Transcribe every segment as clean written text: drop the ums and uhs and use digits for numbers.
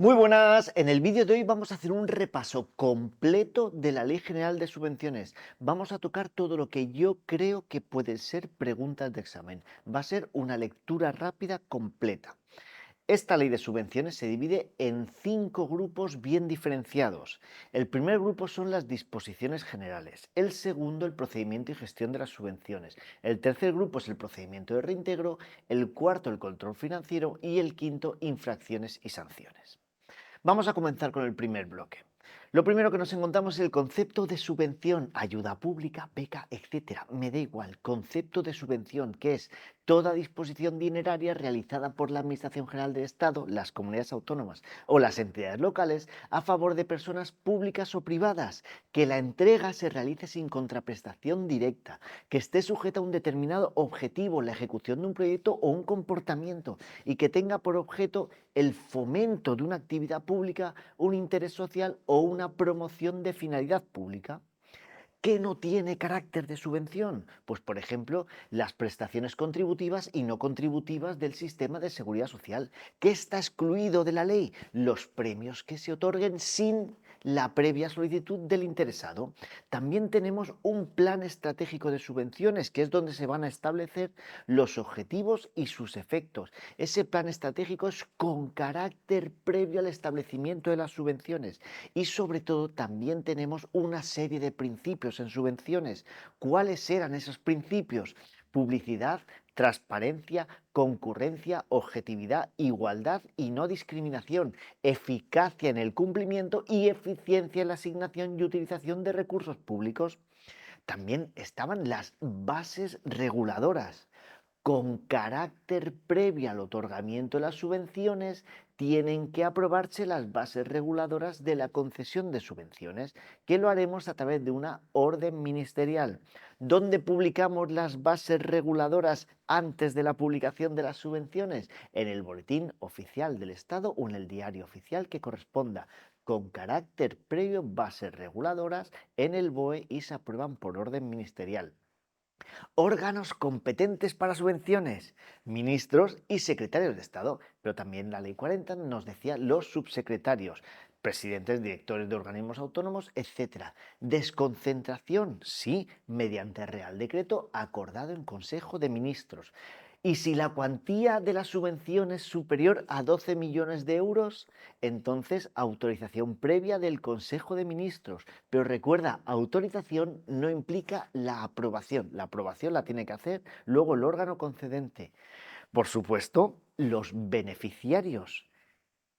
Muy buenas, en el vídeo de hoy vamos a hacer un repaso completo de la Ley General de Subvenciones. Vamos a tocar todo lo que yo creo que pueden ser preguntas de examen. Va a ser una lectura rápida completa. Esta ley de subvenciones se divide en 5 grupos bien diferenciados. El primer grupo son las disposiciones generales, el segundo el procedimiento y gestión de las subvenciones, el tercer grupo es el procedimiento de reintegro, el cuarto el control financiero y el quinto infracciones y sanciones. Vamos a comenzar con el primer bloque. Lo primero que nos encontramos es el concepto de subvención, ayuda pública, beca, etcétera. Me da igual, concepto de subvención, que es toda disposición dineraria realizada por la Administración General del Estado, las comunidades autónomas o las entidades locales a favor de personas públicas o privadas, que la entrega se realice sin contraprestación directa, que esté sujeta a un determinado objetivo, la ejecución de un proyecto o un comportamiento, y que tenga por objeto el fomento de una actividad pública, un interés social o una promoción de finalidad pública. ¿Qué no tiene carácter de subvención? Pues, por ejemplo, las prestaciones contributivas y no contributivas del sistema de seguridad social. ¿Qué está excluido de la ley? Los premios que se otorguen sin la previa solicitud del interesado. También tenemos un plan estratégico de subvenciones, que es donde se van a establecer los objetivos y sus efectos. Ese plan estratégico es con carácter previo al establecimiento de las subvenciones. Y sobre todo también tenemos una serie de principios en subvenciones. ¿Cuáles eran esos principios? Publicidad, transparencia, concurrencia, objetividad, igualdad y no discriminación, eficacia en el cumplimiento y eficiencia en la asignación y utilización de recursos públicos. También estaban las bases reguladoras. Con carácter previo al otorgamiento de las subvenciones, tienen que aprobarse las bases reguladoras de la concesión de subvenciones, que lo haremos a través de una orden ministerial. ¿Dónde publicamos las bases reguladoras antes de la publicación de las subvenciones? En el Boletín Oficial del Estado o en el Diario Oficial que corresponda. Con carácter previo, bases reguladoras en el BOE y se aprueban por orden ministerial. Órganos competentes para subvenciones, ministros y secretarios de Estado, pero también la Ley 40 nos decía los subsecretarios, presidentes, directores de organismos autónomos, etcétera. Desconcentración, sí, mediante Real Decreto acordado en Consejo de Ministros. Y si la cuantía de la subvención es superior a 12 millones de euros, entonces autorización previa del Consejo de Ministros. Pero recuerda, autorización no implica la aprobación. La aprobación la tiene que hacer luego el órgano concedente. Por supuesto, los beneficiarios.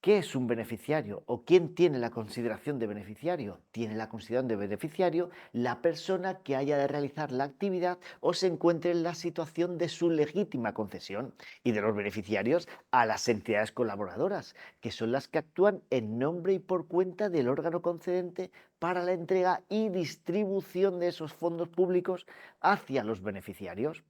¿Qué es un beneficiario o quién tiene la consideración de beneficiario? Tiene la consideración de beneficiario la persona que haya de realizar la actividad o se encuentre en la situación de su legítima concesión, y de los beneficiarios a las entidades colaboradoras, que son las que actúan en nombre y por cuenta del órgano concedente para la entrega y distribución de esos fondos públicos hacia los beneficiarios.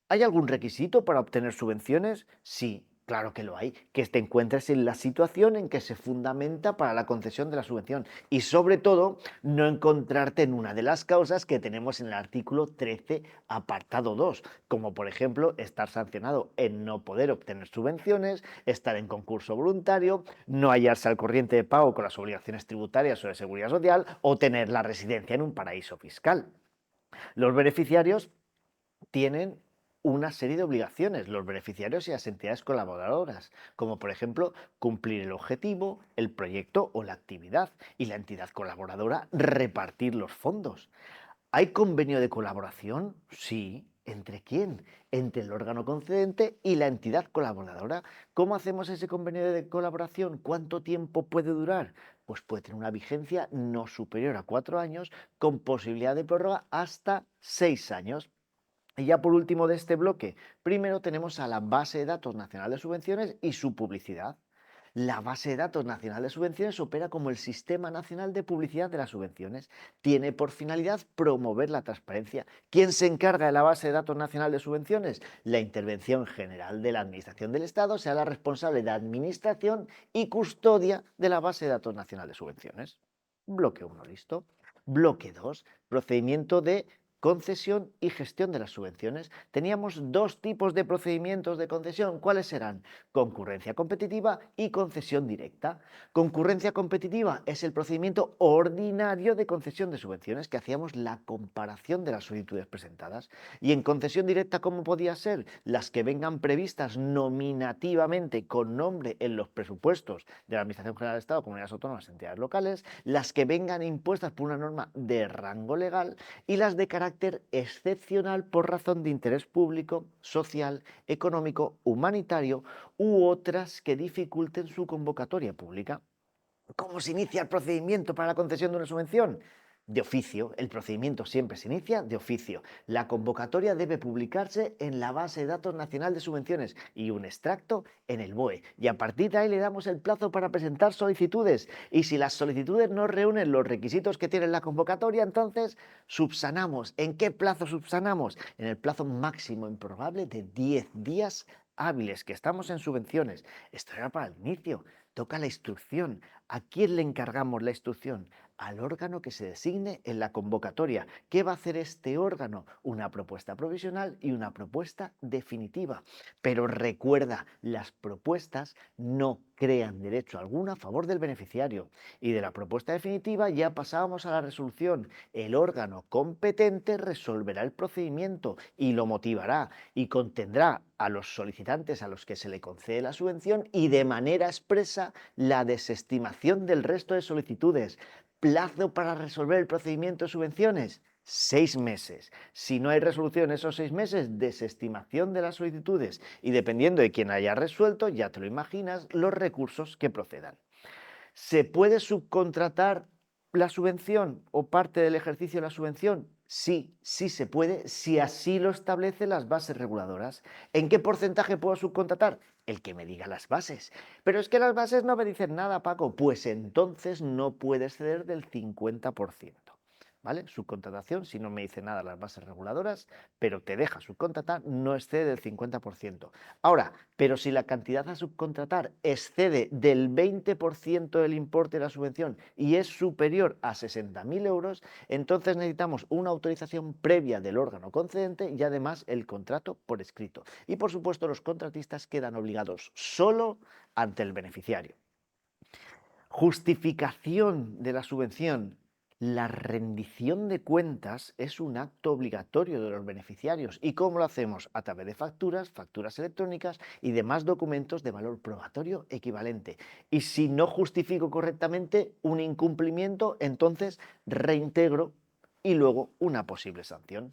¿Hay algún requisito para obtener subvenciones? Sí, claro que lo hay, que te encuentres en la situación en que se fundamenta para la concesión de la subvención y sobre todo no encontrarte en una de las causas que tenemos en el artículo 13, apartado 2, como por ejemplo estar sancionado en no poder obtener subvenciones, estar en concurso voluntario, no hallarse al corriente de pago con las obligaciones tributarias o de seguridad social o tener la residencia en un paraíso fiscal. Los beneficiarios tienen una serie de obligaciones, los beneficiarios y las entidades colaboradoras, como por ejemplo cumplir el objetivo, el proyecto o la actividad, y la entidad colaboradora repartir los fondos. ¿Hay convenio de colaboración? Sí. ¿Entre quién? Entre el órgano concedente y la entidad colaboradora. ¿Cómo hacemos ese convenio de colaboración? ¿Cuánto tiempo puede durar? Pues puede tener una vigencia no superior a 4 años, con posibilidad de prórroga hasta 6 años. Y ya por último de este bloque, primero tenemos a la base de datos nacional de subvenciones y su publicidad. La base de datos nacional de subvenciones opera como el Sistema Nacional de Publicidad de las Subvenciones. Tiene por finalidad promover la transparencia. ¿Quién se encarga de la base de datos nacional de subvenciones? La Intervención General de la Administración del Estado será la responsable de administración y custodia de la base de datos nacional de subvenciones. Bloque uno, listo. Bloque 2, procedimiento de concesión y gestión de las subvenciones. Teníamos dos tipos de procedimientos de concesión. ¿Cuáles eran? Concurrencia competitiva y concesión directa. Concurrencia competitiva es el procedimiento ordinario de concesión de subvenciones, que hacíamos la comparación de las solicitudes presentadas. Y en concesión directa, ¿cómo podía ser? Las que vengan previstas nominativamente con nombre en los presupuestos de la Administración General del Estado, comunidades autónomas, entidades locales, las que vengan impuestas por una norma de rango legal y las de carácter excepcional por razón de interés público, social, económico, humanitario u otras que dificulten su convocatoria pública. ¿Cómo se inicia el procedimiento para la concesión de una subvención? De oficio. El procedimiento siempre se inicia de oficio. La convocatoria debe publicarse en la Base de Datos Nacional de Subvenciones y un extracto en el BOE. Y a partir de ahí le damos el plazo para presentar solicitudes. Y si las solicitudes no reúnen los requisitos que tiene la convocatoria, entonces subsanamos. ¿En qué plazo subsanamos? En el plazo máximo improbable de 10 días hábiles, que estamos en subvenciones. Esto era para el inicio. Toca la instrucción. ¿A quién le encargamos la instrucción? Al órgano que se designe en la convocatoria. ¿Qué va a hacer este órgano? Una propuesta provisional y una propuesta definitiva. Pero recuerda, las propuestas no crean derecho alguno a favor del beneficiario. Y de la propuesta definitiva ya pasábamos a la resolución. El órgano competente resolverá el procedimiento y lo motivará y contendrá a los solicitantes a los que se le concede la subvención y de manera expresa la desestimación del resto de solicitudes. Plazo para resolver el procedimiento de subvenciones: 6 meses. Si no hay resolución en esos 6 meses, desestimación de las solicitudes y dependiendo de quién haya resuelto, ya te lo imaginas, los recursos que procedan. ¿Se puede subcontratar la subvención o parte del ejercicio de la subvención? Sí, sí se puede, si así lo establecen las bases reguladoras. ¿En qué porcentaje puedo subcontratar? El que me diga las bases. Pero es que las bases no me dicen nada, Paco. Pues entonces no puedes ceder del 50%. ¿Vale? Subcontratación, si no me dice nada las bases reguladoras, pero te deja subcontratar, no excede del 50%. Ahora, pero si la cantidad a subcontratar excede del 20% del importe de la subvención y es superior a 60.000 euros, entonces necesitamos una autorización previa del órgano concedente y además el contrato por escrito. Y por supuesto, los contratistas quedan obligados solo ante el beneficiario. Justificación de la subvención. La rendición de cuentas es un acto obligatorio de los beneficiarios. ¿Y cómo lo hacemos? A través de facturas, facturas electrónicas y demás documentos de valor probatorio equivalente. Y si no justifico correctamente un incumplimiento, entonces reintegro y luego una posible sanción.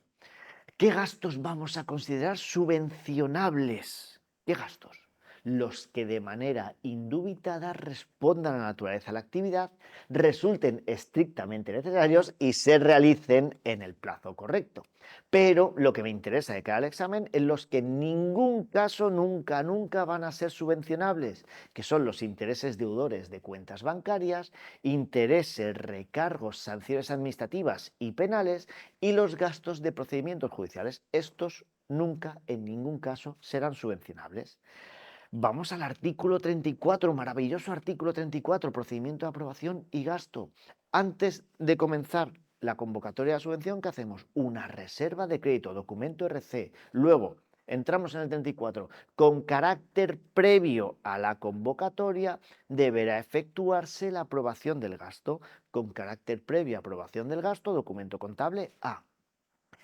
¿Qué gastos vamos a considerar subvencionables? ¿Qué gastos? Los que de manera indubitada respondan a la naturaleza de la actividad, resulten estrictamente necesarios y se realicen en el plazo correcto. Pero lo que me interesa de cara al examen es los que en ningún caso nunca van a ser subvencionables, que son los intereses deudores de cuentas bancarias, intereses, recargos, sanciones administrativas y penales y los gastos de procedimientos judiciales. Estos nunca, en ningún caso, serán subvencionables. Vamos al artículo 34, maravilloso artículo 34, procedimiento de aprobación y gasto. Antes de comenzar la convocatoria de subvención, ¿qué hacemos? Una reserva de crédito, documento RC. Luego, entramos en el 34. Con carácter previo a la convocatoria, deberá efectuarse la aprobación del gasto. Con carácter previo a aprobación del gasto, documento contable A.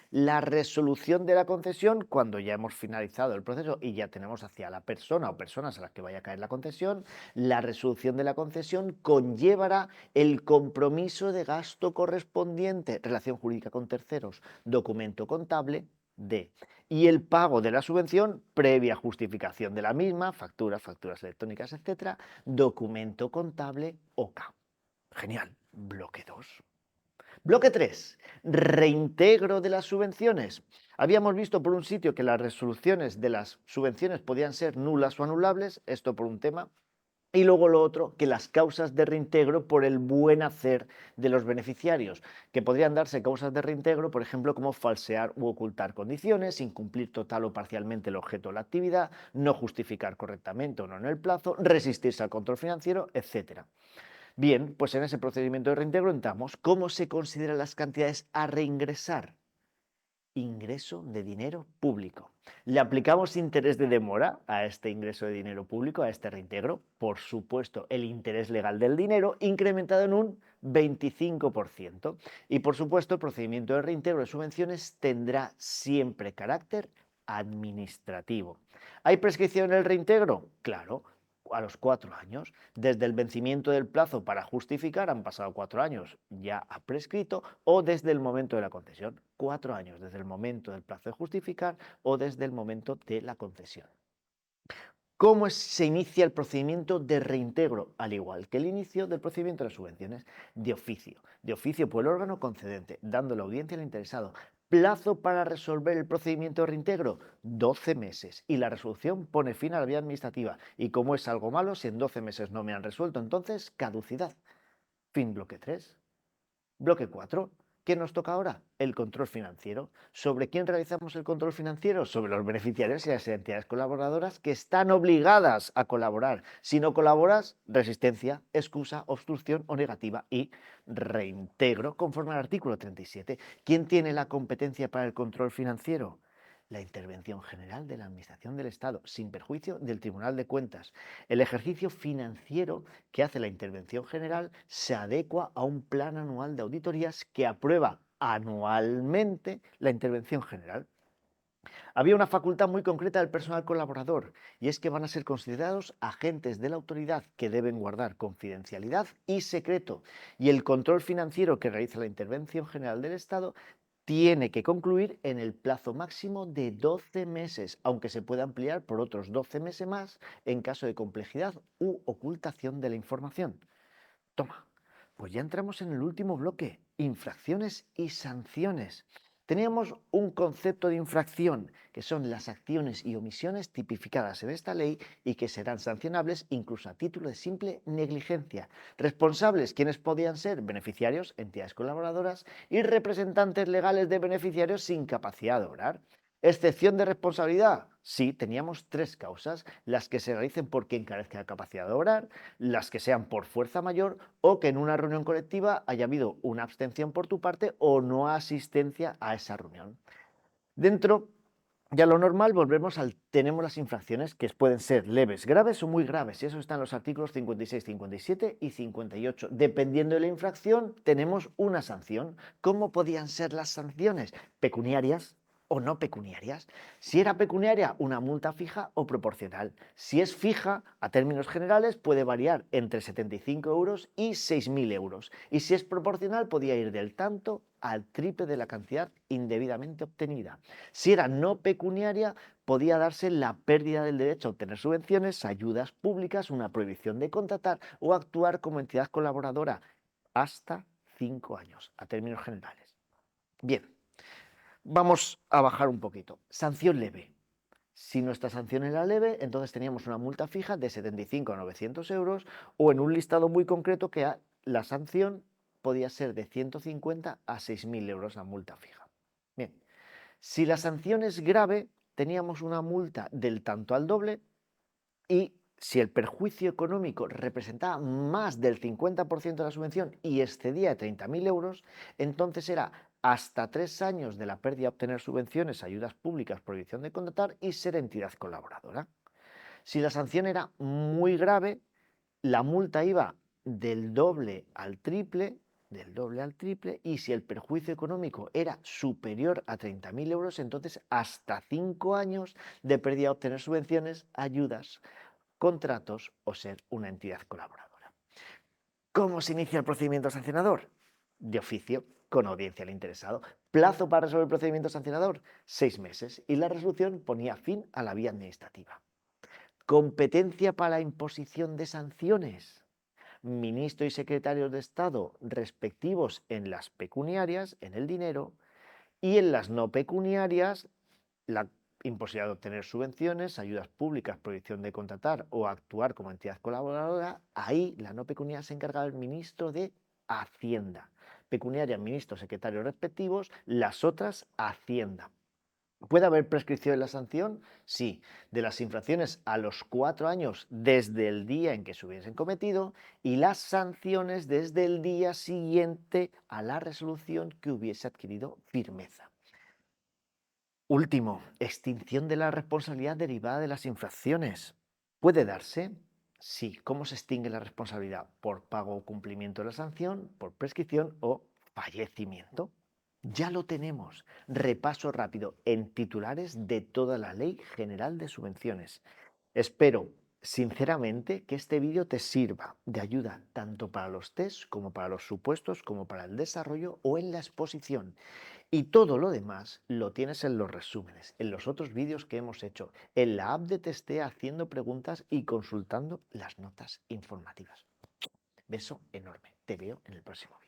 La resolución de la concesión, cuando ya hemos finalizado el proceso y ya tenemos hacia la persona o personas a las que vaya a caer la concesión, la resolución de la concesión conllevará el compromiso de gasto correspondiente, relación jurídica con terceros, documento contable D. Y el pago de la subvención, previa justificación de la misma, facturas, facturas electrónicas, etcétera, documento contable OK. Genial. Bloque 2. Bloque 3. Reintegro de las subvenciones. Habíamos visto por un sitio que las resoluciones de las subvenciones podían ser nulas o anulables, esto por un tema, y luego lo otro, que las causas de reintegro por el buen hacer de los beneficiarios, que podrían darse causas de reintegro, por ejemplo, como falsear u ocultar condiciones, incumplir total o parcialmente el objeto de la actividad, no justificar correctamente o no en el plazo, resistirse al control financiero, etc. Bien, pues en ese procedimiento de reintegro entramos. ¿Cómo se consideran las cantidades a reingresar? ingreso de dinero público. ¿Le aplicamos interés de demora a este ingreso de dinero público, a este reintegro? Por supuesto, el interés legal del dinero incrementado en un 25%. Y por supuesto, el procedimiento de reintegro de subvenciones tendrá siempre carácter administrativo. ¿Hay prescripción en el reintegro? Claro, a los 4 años. Desde el vencimiento del plazo para justificar han pasado 4 años, ya ha prescrito, o desde el momento de la concesión. 4 años desde el momento del plazo de justificar o desde el momento de la concesión. ¿Cómo se inicia el procedimiento de reintegro? Al igual que el inicio del procedimiento de las subvenciones, de oficio. De oficio por el órgano concedente, dando la audiencia al interesado. Plazo para resolver el procedimiento de reintegro, 12 meses. Y la resolución pone fin a la vía administrativa. Y como es algo malo, si en 12 meses no me han resuelto, entonces caducidad. Fin bloque 3. Bloque 4. ¿Qué nos toca ahora? El control financiero. ¿Sobre quién realizamos el control financiero? Sobre los beneficiarios y las entidades colaboradoras que están obligadas a colaborar. Si no colaboras, resistencia, excusa, obstrucción o negativa y reintegro conforme al artículo 37. ¿Quién tiene la competencia para el control financiero? La intervención general de la Administración del Estado, sin perjuicio del Tribunal de Cuentas. El ejercicio financiero que hace la intervención general se adecua a un plan anual de auditorías que aprueba anualmente la intervención general. Había una facultad muy concreta del personal colaborador y es que van a ser considerados agentes de la autoridad que deben guardar confidencialidad y secreto, y el control financiero que realiza la intervención general del Estado tiene que concluir en el plazo máximo de 12 meses, aunque se pueda ampliar por otros 12 meses más en caso de complejidad u ocultación de la información. Toma, pues ya entramos en el último bloque, infracciones y sanciones. Teníamos un concepto de infracción, que son las acciones y omisiones tipificadas en esta ley y que serán sancionables incluso a título de simple negligencia. Responsables, ¿quiénes podían ser? Beneficiarios, entidades colaboradoras y representantes legales de beneficiarios sin capacidad de obrar. ¿Excepción de responsabilidad? Sí, teníamos 3 causas, las que se realicen por quien carezca de capacidad de obrar, las que sean por fuerza mayor o que en una reunión colectiva haya habido una abstención por tu parte o no asistencia a esa reunión. Dentro de lo normal tenemos las infracciones que pueden ser leves, graves o muy graves, y eso está en los artículos 56, 57 y 58. Dependiendo de la infracción, tenemos una sanción. ¿Cómo podían ser las sanciones? Pecuniarias o no pecuniarias. Si era pecuniaria, una multa fija o proporcional. Si es fija, a términos generales, puede variar entre 75 euros y 6.000 euros. Y si es proporcional, podía ir del tanto al triple de la cantidad indebidamente obtenida. Si era no pecuniaria, podía darse la pérdida del derecho a obtener subvenciones, ayudas públicas, una prohibición de contratar o actuar como entidad colaboradora hasta 5 años, a términos generales. Bien, vamos a bajar un poquito. Sanción leve. Si nuestra sanción era leve, entonces teníamos una multa fija de 75 a 900 euros o en un listado muy concreto que la sanción podía ser de 150 a 6.000 euros la multa fija. Bien, si la sanción es grave, teníamos una multa del tanto al doble y si el perjuicio económico representaba más del 50% de la subvención y excedía de 30.000 euros, entonces era hasta 3 años de la pérdida de obtener subvenciones, ayudas públicas, prohibición de contratar y ser entidad colaboradora. Si la sanción era muy grave, la multa iba del doble al triple, y si el perjuicio económico era superior a 30.000 euros, entonces hasta 5 años de pérdida de obtener subvenciones, ayudas, contratos o ser una entidad colaboradora. ¿Cómo se inicia el procedimiento sancionador? De oficio, con audiencia al interesado. Plazo para resolver el procedimiento sancionador, 6 meses. Y la resolución ponía fin a la vía administrativa. Competencia para la imposición de sanciones. Ministro y secretarios de Estado respectivos en las pecuniarias, en el dinero, y en las no pecuniarias, la imposibilidad de obtener subvenciones, ayudas públicas, prohibición de contratar o actuar como entidad colaboradora, ahí la no pecuniaria se encarga el ministro de Hacienda. Pecuniaria, ministros, secretarios respectivos, las otras, Hacienda. ¿Puede haber prescripción en la sanción? Sí, de las infracciones a los 4 años desde el día en que se hubiesen cometido y las sanciones desde el día siguiente a la resolución que hubiese adquirido firmeza. Último, extinción de la responsabilidad derivada de las infracciones. ¿Puede darse? Sí. ¿Cómo se extingue la responsabilidad? Por pago o cumplimiento de la sanción, por prescripción o fallecimiento. Ya lo tenemos. Repaso rápido en titulares de toda la Ley General de Subvenciones. Espero, sinceramente, que este vídeo te sirva de ayuda tanto para los tests como para los supuestos, como para el desarrollo o en la exposición. Y todo lo demás lo tienes en los resúmenes, en los otros vídeos que hemos hecho, en la app de Testea haciendo preguntas y consultando las notas informativas. Beso enorme. Te veo en el próximo vídeo.